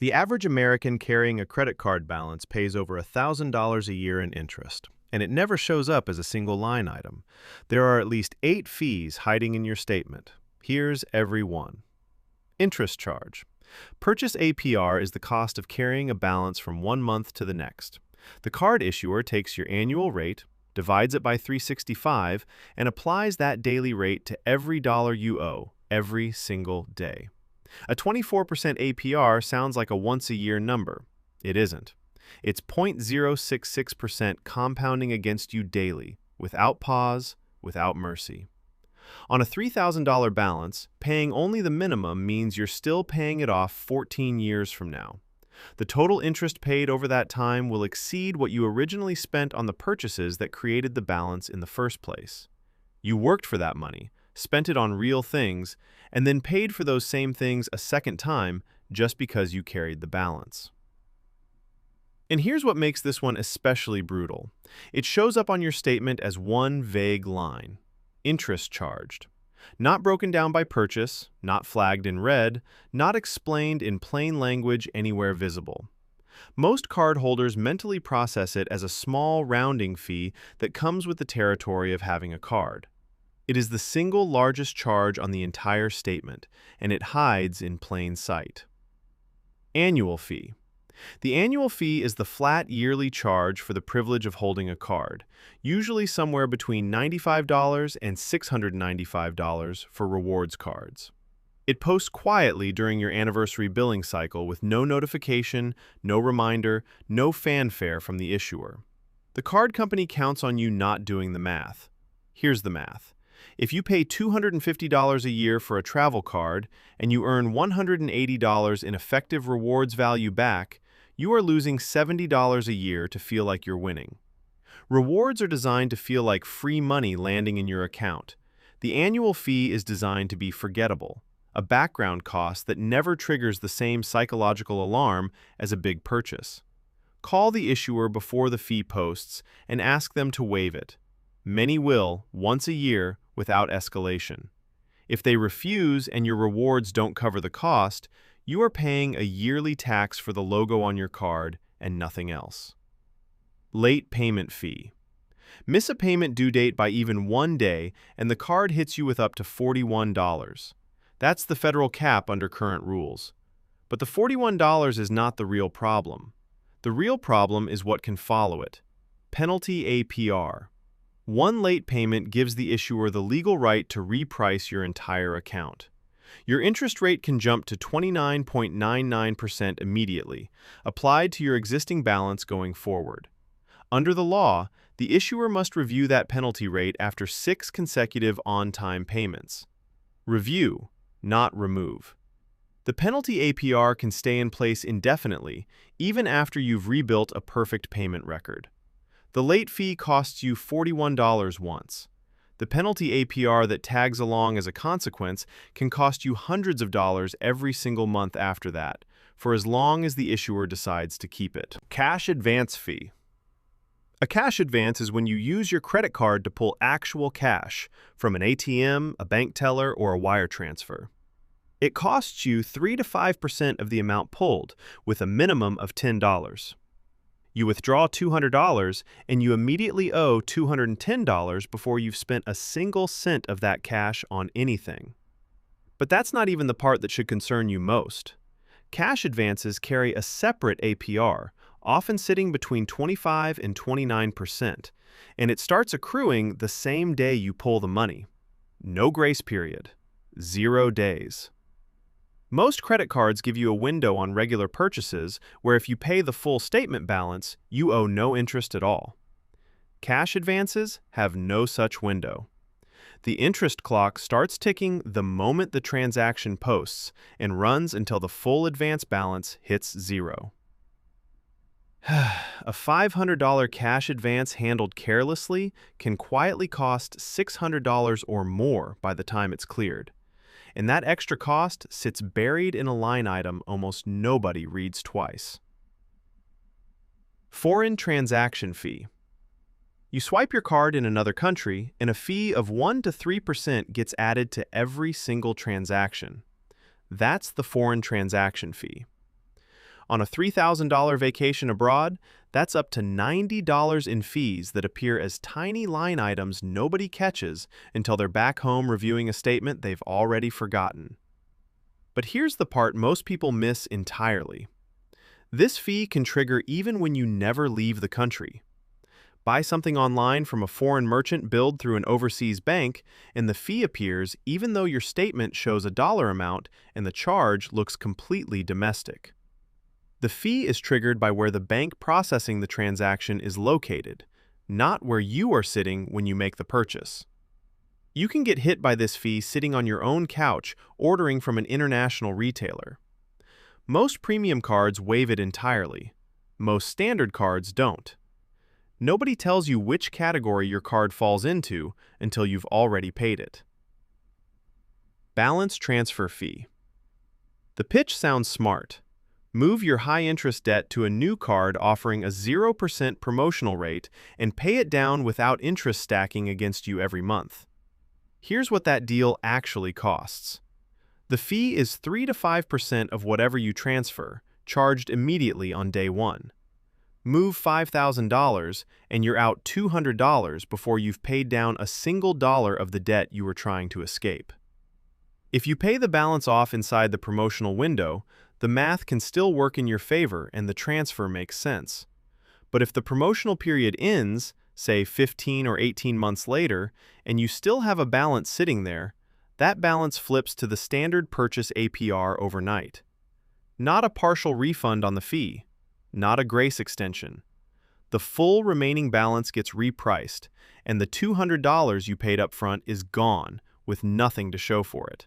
The average American carrying a credit card balance pays over $1,000 a year in interest, and it never shows up as a single line item. There are at least 8 fees hiding in your statement. Here's every one. Interest charge. Purchase APR is the cost of carrying a balance from one month to the next. The card issuer takes your annual rate, divides it by 365, and applies that daily rate to every dollar you owe, every single day. A 24% APR sounds like a once-a-year number. It isn't. It's 0.066% compounding against you daily, without pause, without mercy. On a $3,000 balance, paying only the minimum means you're still paying it off 14 years from now. The total interest paid over that time will exceed what you originally spent on the purchases that created the balance in the first place. You worked for that money, spent it on real things, and then paid for those same things a second time just because you carried the balance. And here's what makes this one especially brutal. It shows up on your statement as one vague line: interest charged. Not broken down by purchase, not flagged in red, not explained in plain language anywhere visible. Most cardholders mentally process it as a small rounding fee that comes with the territory of having a card. It is the single largest charge on the entire statement, and it hides in plain sight. Annual fee. The annual fee is the flat yearly charge for the privilege of holding a card, usually somewhere between $95 and $695 for rewards cards. It posts quietly during your anniversary billing cycle with no notification, no reminder, no fanfare from the issuer. The card company counts on you not doing the math. Here's the math. If you pay $250 a year for a travel card and you earn $180 in effective rewards value back, you are losing $70 a year to feel like you're winning. Rewards are designed to feel like free money landing in your account. The annual fee is designed to be forgettable, a background cost that never triggers the same psychological alarm as a big purchase. Call the issuer before the fee posts and ask them to waive it. Many will, once a year, without escalation. If they refuse and your rewards don't cover the cost, you are paying a yearly tax for the logo on your card and nothing else. Late payment fee. Miss a payment due date by even one day and the card hits you with up to $41. That's the federal cap under current rules. But the $41 is not the real problem. The real problem is what can follow it. Penalty APR. One late payment gives the issuer the legal right to reprice your entire account. Your interest rate can jump to 29.99% immediately, applied to your existing balance going forward. Under the law, the issuer must review that penalty rate after 6 consecutive on-time payments. Review, not remove. The penalty APR can stay in place indefinitely, even after you've rebuilt a perfect payment record. The late fee costs you $41 once. The penalty APR that tags along as a consequence can cost you hundreds of dollars every single month after that, for as long as the issuer decides to keep it. Cash advance fee. A cash advance is when you use your credit card to pull actual cash from an ATM, a bank teller, or a wire transfer. It costs you 3 to 5% of the amount pulled, with a minimum of $10. You withdraw $200 and you immediately owe $210 before you've spent a single cent of that cash on anything. But that's not even the part that should concern you most. Cash advances carry a separate APR, often sitting between 25 and 29%, and it starts accruing the same day you pull the money. No grace period. 0 days. Most credit cards give you a window on regular purchases where if you pay the full statement balance, you owe no interest at all. Cash advances have no such window. The interest clock starts ticking the moment the transaction posts and runs until the full advance balance hits 0. A $500 cash advance handled carelessly can quietly cost $600 or more by the time it's cleared. And that extra cost sits buried in a line item almost nobody reads twice. Foreign transaction fee. You swipe your card in another country, and a fee of 1 to 3% gets added to every single transaction. That's the foreign transaction fee. On a $3,000 vacation abroad, that's up to $90 in fees that appear as tiny line items nobody catches until they're back home reviewing a statement they've already forgotten. But here's the part most people miss entirely. This fee can trigger even when you never leave the country. Buy something online from a foreign merchant billed through an overseas bank, and the fee appears even though your statement shows a dollar amount and the charge looks completely domestic. The fee is triggered by where the bank processing the transaction is located, not where you are sitting when you make the purchase. You can get hit by this fee sitting on your own couch ordering from an international retailer. Most premium cards waive it entirely. Most standard cards don't. Nobody tells you which category your card falls into until you've already paid it. Balance transfer fee. The pitch sounds smart. Move your high-interest debt to a new card offering a 0% promotional rate and pay it down without interest stacking against you every month. Here's what that deal actually costs. The fee is 3 to 5% of whatever you transfer, charged immediately on day one. Move $5,000 and you're out $200 before you've paid down a single dollar of the debt you were trying to escape. If you pay the balance off inside the promotional window, the math can still work in your favor and the transfer makes sense. But if the promotional period ends, say 15 or 18 months later, and you still have a balance sitting there, that balance flips to the standard Purchase APR overnight. Not a partial refund on the fee. Not a grace extension. The full remaining balance gets repriced, and the $200 you paid up front is gone with nothing to show for it.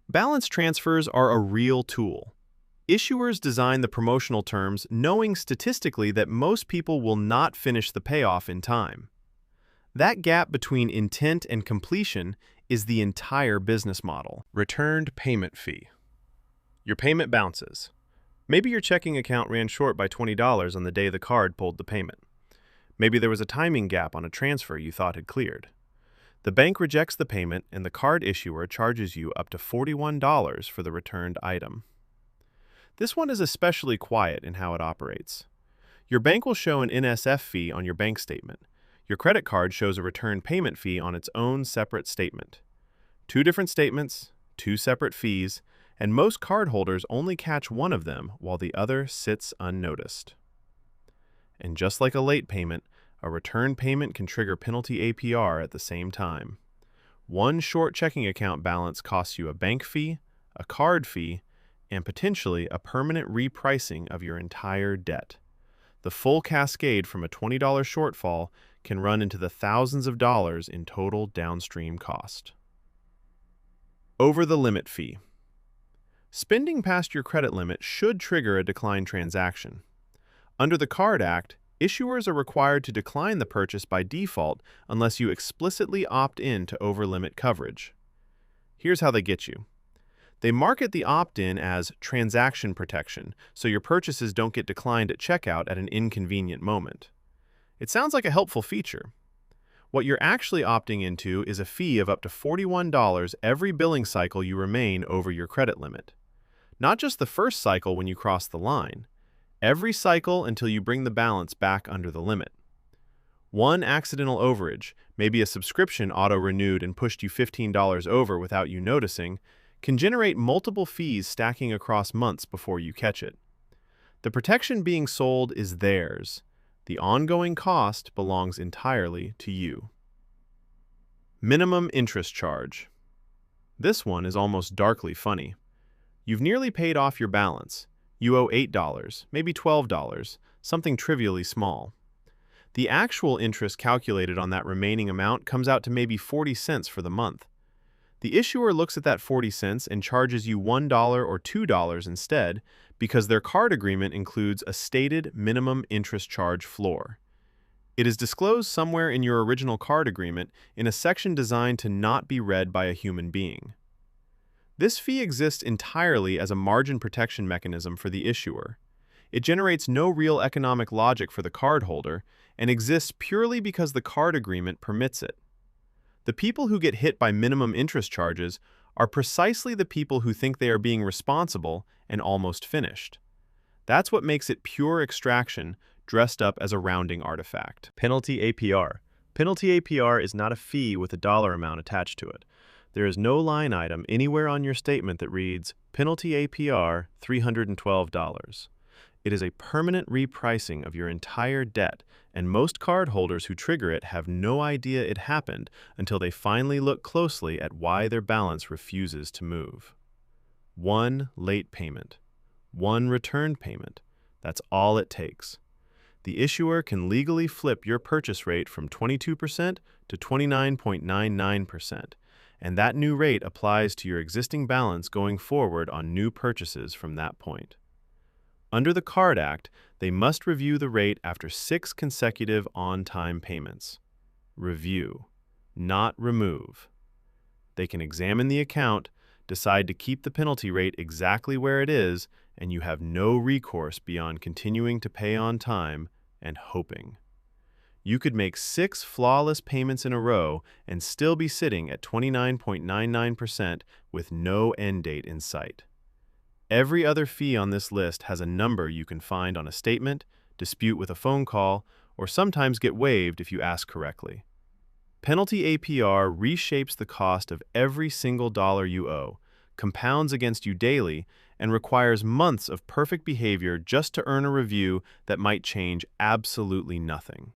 Balance transfers are a real tool. Issuers design the promotional terms knowing statistically that most people will not finish the payoff in time. That gap between intent and completion is the entire business model. Returned payment fee. Your payment bounces. Maybe your checking account ran short by $20 on the day the card pulled the payment. Maybe there was a timing gap on a transfer you thought had cleared. The bank rejects the payment and the card issuer charges you up to $41 for the returned item. This one is especially quiet in how it operates. Your bank will show an NSF fee on your bank statement. Your credit card shows a return payment fee on its own separate statement. Two different statements, two separate fees, and most cardholders only catch one of them while the other sits unnoticed. And just like a late payment, a return payment can trigger Penalty APR at the same time. One short checking account balance costs you a bank fee, a card fee, and potentially a permanent repricing of your entire debt. The full cascade from a $20 shortfall can run into the thousands of dollars in total downstream cost. Over the limit fee. Spending past your credit limit should trigger a decline transaction. Under the Card Act, issuers are required to decline the purchase by default unless you explicitly opt in to over-limit coverage. Here's how they get you. They market the opt-in as transaction protection, so your purchases don't get declined at checkout at an inconvenient moment. It sounds like a helpful feature. What you're actually opting into is a fee of up to $41 every billing cycle you remain over your credit limit. Not just the first cycle when you cross the line. Every cycle until you bring the balance back under the limit. One accidental overage, maybe a subscription auto-renewed and pushed you $15 over without you noticing, can generate multiple fees stacking across months before you catch it. The protection being sold is theirs. The ongoing cost belongs entirely to you. Minimum interest charge. This one is almost darkly funny. You've nearly paid off your balance. You owe $8, maybe $12, something trivially small. The actual interest calculated on that remaining amount comes out to maybe 40 cents for the month. The issuer looks at that 40 cents and charges you $1 or $2 instead because their card agreement includes a stated minimum interest charge floor. It is disclosed somewhere in your original card agreement in a section designed to not be read by a human being. This fee exists entirely as a margin protection mechanism for the issuer. It generates no real economic logic for the cardholder and exists purely because the card agreement permits it. The people who get hit by minimum interest charges are precisely the people who think they are being responsible and almost finished. That's what makes it pure extraction dressed up as a rounding artifact. Penalty APR. Penalty APR is not a fee with a dollar amount attached to it. There is no line item anywhere on your statement that reads, Penalty APR $312. It is a permanent repricing of your entire debt, and most cardholders who trigger it have no idea it happened until they finally look closely at why their balance refuses to move. One late payment. One return payment. That's all it takes. The issuer can legally flip your purchase rate from 22% to 29.99%, and that new rate applies to your existing balance going forward on new purchases from that point. Under the Card Act, they must review the rate after 6 consecutive on-time payments. Review, not remove. They can examine the account, decide to keep the penalty rate exactly where it is, and you have no recourse beyond continuing to pay on time and hoping. You could make 6 flawless payments in a row and still be sitting at 29.99% with no end date in sight. Every other fee on this list has a number you can find on a statement, dispute with a phone call, or sometimes get waived if you ask correctly. Penalty APR reshapes the cost of every single dollar you owe, compounds against you daily, and requires months of perfect behavior just to earn a review that might change absolutely nothing.